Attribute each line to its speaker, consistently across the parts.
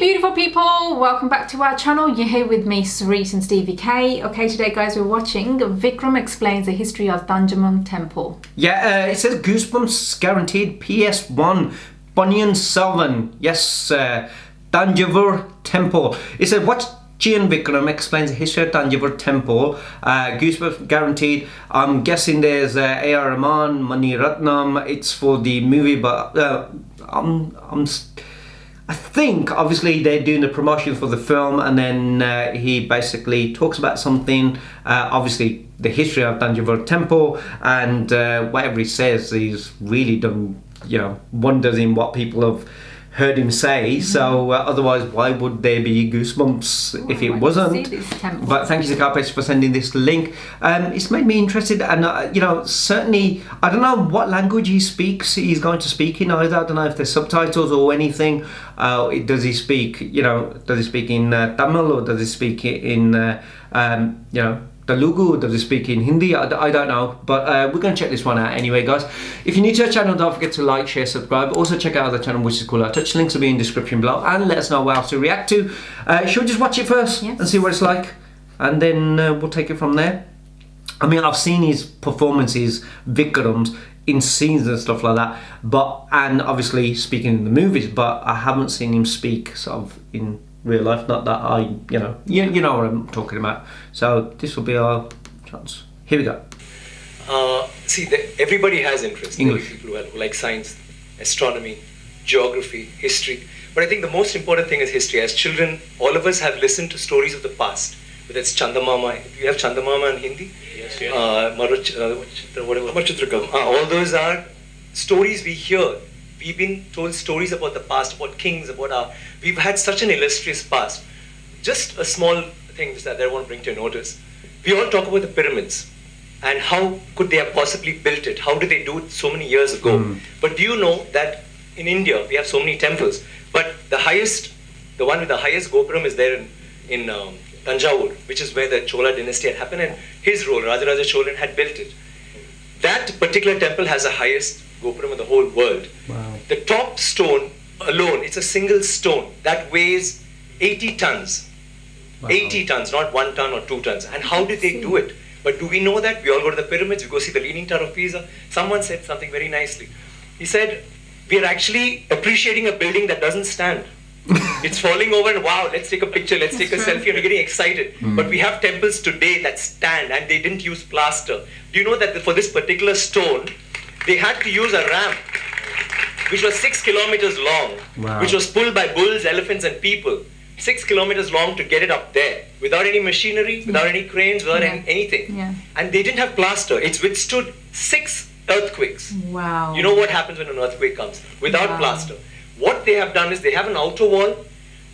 Speaker 1: beautiful people, welcome back to our channel. You're here with me, Sarit and Stevie K. Okay, today guys we're watching Vikram explains the history of Thanjavur temple.
Speaker 2: Yeah, it says Goosebumps guaranteed PS1 Ponniyin Selvan. Yes, Thanjavur temple. It said watch Gian Vikram explains the history of Thanjavur temple. Goosebumps guaranteed. I'm guessing there's A.R. Rahman, Mani Ratnam. It's for the movie, but I think obviously they're doing the promotion for the film, and then he basically talks about something, obviously the history of Thanjavur temple, and whatever he says, he's really done, wonders in what people have heard him say. So otherwise, why would there be Goosebumps if it wasn't? But thank you to Carpage for sending this link. It's made me interested, and certainly I don't know what language he speaks. He's going to speak in either. I don't know if there's subtitles or anything. Does he speak? Does he speak in Tamil, or does he speak in Telugu? Does he speak in Hindi? I don't know, but we're going to check this one out anyway, guys. If you're new to our channel, don't forget to like, share, subscribe. Also check out our other channel, which is called Our Touch. Links will be in the description below, and let us know what else to react to. Should we just watch it first and see what it's like, and then we'll take it from there? I mean, I've seen his performances, Vikram's, in scenes and stuff like that, and obviously speaking in the movies, but I haven't seen him speak sort of in real life. Not that I, you know what I'm talking about. So this will be our chance. Here we go.
Speaker 3: Everybody has interest.
Speaker 2: English.
Speaker 3: There are people who like science, astronomy, geography, history. But I think the most important thing is history. As children, all of us have listened to stories of the past. Whether it's Chandamama, you have Chandamama in Hindi?
Speaker 4: Yes.
Speaker 3: Amar all those are stories we hear. We've been told stories about the past, about kings, we've had such an illustrious past. Just a small thing that I want to bring to your notice. We all talk about the pyramids and how could they have possibly built it? How did they do it so many years ago? But do you know that in India we have so many temples, but the one with the highest gopuram is there in Thanjavur, which is where the Chola dynasty had happened, and his role, Rajaraja Cholan, had built it. That particular temple has the highest gopuram in the whole world.
Speaker 2: Wow.
Speaker 3: The top stone alone, it's a single stone that weighs 80 tons. Wow. 80 tons, not 1 ton or 2 tons. And how did they do it? But do we know that? We all go to the pyramids, we go see the Leaning Tower of Pisa. Someone said something very nicely. He said, we are actually appreciating a building that doesn't stand. It's falling over and wow, let's take a picture, let's take a selfie, and we're getting excited. But we have temples today that stand and they didn't use plaster. Do you know that for this particular stone, they had to use a ramp which was 6 kilometers long, which was pulled by bulls, elephants and people. 6 kilometers long to get it up there, without any machinery, without any cranes, without anything.
Speaker 1: Yeah.
Speaker 3: And they didn't have plaster. It's withstood 6 earthquakes.
Speaker 1: Wow.
Speaker 3: You know what happens when an earthquake comes? Without plaster. What they have done is they have an outer wall,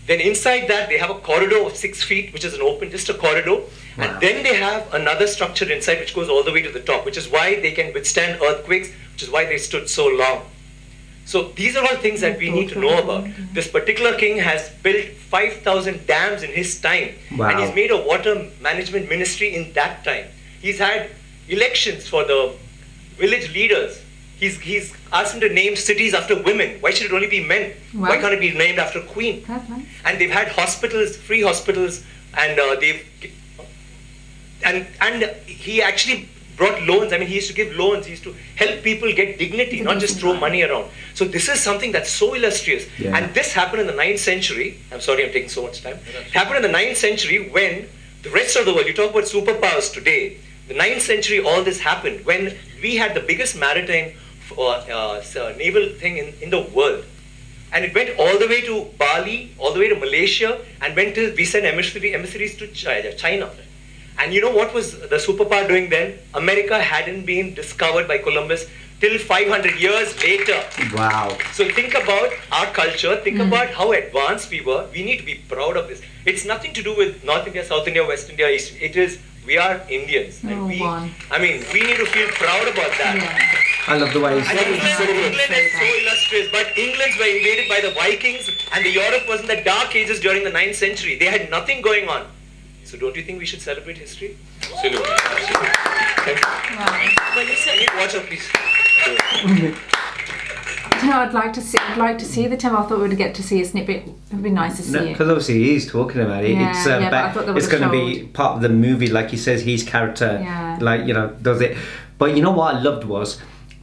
Speaker 3: then inside that they have a corridor of 6 feet, which is an open, just a corridor. And then they have another structure inside which goes all the way to the top, which is why they can withstand earthquakes, which is why they stood so long. So these are all things that we need to know about. This particular king has built 5,000 dams in his time.
Speaker 2: Wow.
Speaker 3: And he's made a water management ministry in that time. He's had elections for the village leaders. He's asked them to name cities after women. Why should it only be men?
Speaker 1: Wow.
Speaker 3: Why can't it be named after queen?
Speaker 1: That's nice.
Speaker 3: And they've had hospitals, free hospitals, and he actually brought loans. I mean, he used to give loans. He used to help people get dignity, not just throw money around. So this is something that's so illustrious.
Speaker 2: Yeah.
Speaker 3: And this happened in the 9th century. I'm sorry I'm taking so much time. It happened in the 9th century when the rest of the world, you talk about superpowers today, the 9th century all this happened when we had the biggest maritime naval thing in the world. And it went all the way to Bali, all the way to Malaysia, and we sent emissaries to China. And you know what was the superpower doing then? America hadn't been discovered by Columbus till 500 years later.
Speaker 2: Wow.
Speaker 3: So think about our culture, think about how advanced we were. We need to be proud of this. It's nothing to do with North India, South India, West India, East. We are Indians. And we need to feel proud about that.
Speaker 1: Yeah.
Speaker 2: I love the way he's
Speaker 3: England is so illustrious, but Englands were invaded by the Vikings, and the Europe was in the dark ages during the 9th century. They had nothing going on. So don't you think we should celebrate history? Absolutely. Thank you.
Speaker 1: Wow.
Speaker 3: Watch out, please.
Speaker 1: You know, I'd like to see the temple. I thought we'd get to see a snippet. It'd be nice to see it.
Speaker 2: Because obviously he's talking about it.
Speaker 1: Yeah,
Speaker 2: It's
Speaker 1: but I thought they
Speaker 2: it's
Speaker 1: would've
Speaker 2: going to be part of the movie, like he says, his character, like, you know, does it. But you know what I loved was,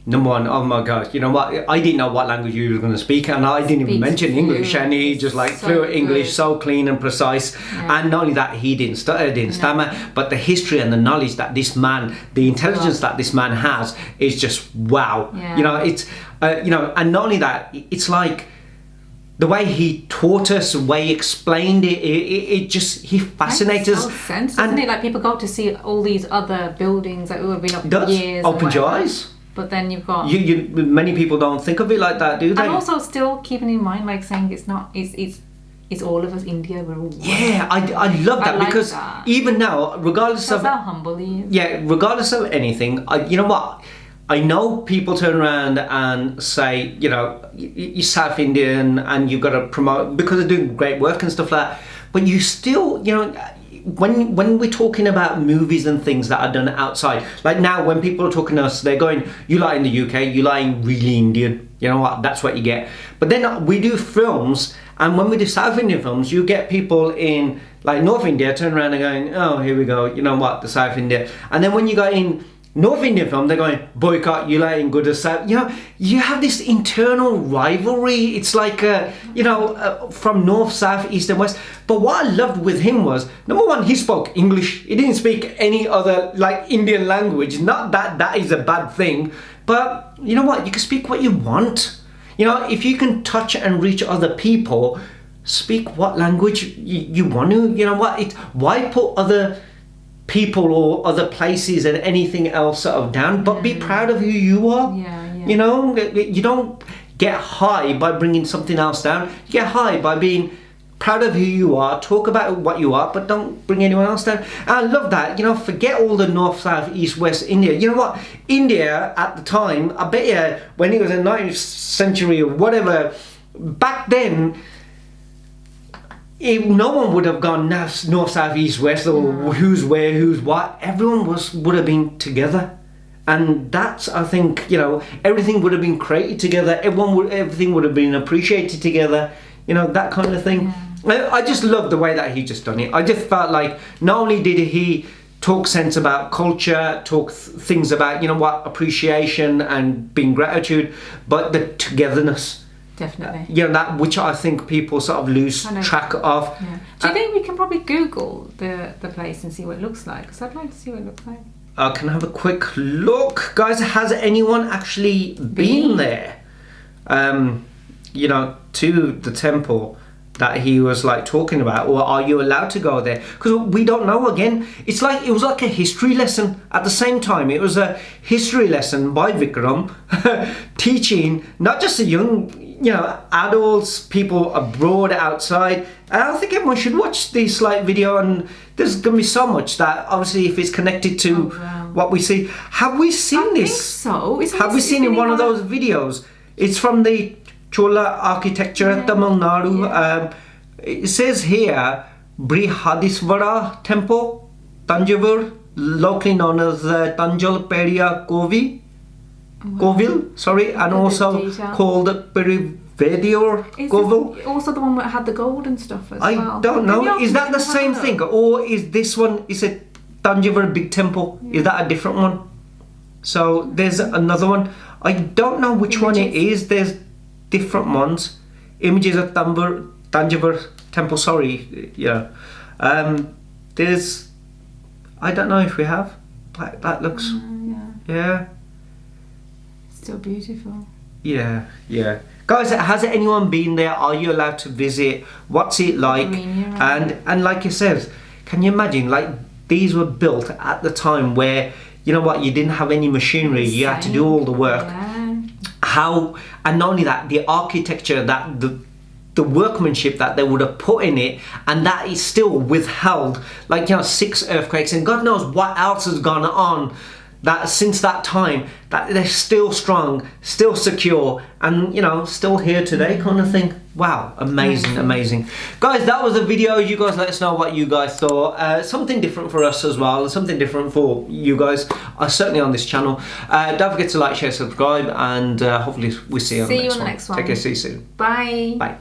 Speaker 2: number one, oh my gosh, you know what? I didn't know what language you were going to speak, and I didn't even mention English, and he just like
Speaker 1: so
Speaker 2: flew English
Speaker 1: good.
Speaker 2: so clean and precise. And not only that, he didn't stutter, didn't stammer, but the history and the knowledge that this man, the intelligence that this man has, is just wow.
Speaker 1: Yeah.
Speaker 2: You know, it's you know, and not only that, it's like the way he taught us, the way he explained it, it just, he fascinates us.
Speaker 1: Makes sense, doesn't it? Like, people go to see all these other buildings that have been up for years.
Speaker 2: Opens your eyes.
Speaker 1: But then you've got
Speaker 2: many people don't think of it like that, do they?
Speaker 1: and also still keeping in mind, like, saying it's not, it's all of us, India, we're all one.
Speaker 2: Yeah, I love that,
Speaker 1: like
Speaker 2: because
Speaker 1: that.
Speaker 2: even now, regardless
Speaker 1: That's
Speaker 2: of
Speaker 1: how humble he is.
Speaker 2: yeah, regardless of anything, you know what? I know people turn around and say, you know, you're South Indian and you've got to promote because they're doing great work and stuff like that. But you still, you know, when we're talking about movies and things that are done outside, like now when people are talking to us, they're going, you like in the UK, you like really Indian. You know what? That's what you get. But then we do films, and when we do South Indian films, you get people in like North India turn around and going, oh, here we go. You know what? The South India. And then when you go in North Indian film, they're going, boycott, you like in good as South. You know, you have this internal rivalry. It's like, you know, from North, South, East and West. But what I loved with him was, number one, he spoke English. He didn't speak any other, like, Indian language. Not that that is a bad thing. But, you know what, you can speak what you want. You know, if you can touch and reach other people, speak what language you want to. You know what, why put other people or other places and anything else sort of down, but be proud of who you are. You know, you don't get high by bringing something else down. You get high by being proud of who you are, talk about what you are, but don't bring anyone else down. And I love that. You know, forget all the North, South, East, West India. You know what, India at the time, I bet you when it was in the 19th century or whatever, back then, no one would have gone north, south, east, west, or who's where, who's what. Everyone would have been together, and that's, I think, you know, everything would have been created together. Everything would have been appreciated together. You know, that kind of thing. I just love the way that he just done it. I just felt like not only did he talk sense about culture, talk things about, you know what, appreciation and being gratitude, but the togetherness.
Speaker 1: Definitely.
Speaker 2: You know, that which I think people sort of lose track of.
Speaker 1: Yeah. Do you think we can probably Google the place and see what it looks like? Because I'd like to see what it looks like.
Speaker 2: I can have a quick look. Guys, has anyone actually been there? You know, to the temple that he was like talking about, or are you allowed to go there? Because we don't know. Again, it was like a history lesson at the same time. It was a history lesson by Vikram teaching not just the young, you know, adults, people abroad, outside. And I think everyone should watch this like video, and there's gonna be so much that obviously if it's connected to what we see. Have we seen this?
Speaker 1: I think so.
Speaker 2: Have we seen in one of those videos? It's from the Chola architecture, Tamil Nadu. It says here, Brihadisvara temple, Thanjavur, locally known as Tanjal Periya Kovil, sorry, and also called Perivedior Kovil.
Speaker 1: Also the one that had the gold and stuff as well.
Speaker 2: I don't know. Is that the same thing, or is this one? Is it Thanjavur Big Temple? Is that a different one? So there's another one. I don't know which one it is. There's different ones. Images of Thanjavur Temple. Sorry, yeah. There's. I don't know if we have. That looks. Yeah.
Speaker 1: Still beautiful.
Speaker 2: Yeah. Guys, has anyone been there? Are you allowed to visit? What's it like? And like you said, can you imagine? Like, these were built at the time where, you know what, you didn't have any machinery. You had to do all the work. And not only that, the architecture, that the workmanship that they would have put in it, and that is still withheld, like, you know, 6 earthquakes and God knows what else has gone on, that since that time, that they're still strong, still secure, and you know, still here today, kind of thing. Wow, amazing, amazing. Guys, that was the video. You guys let us know what you guys thought. Something different for us as well, something different for you guys, certainly on this channel. Don't forget to like, share, subscribe, and hopefully we'll see you on the next one. Take care, see you soon.
Speaker 1: Bye.
Speaker 2: Bye.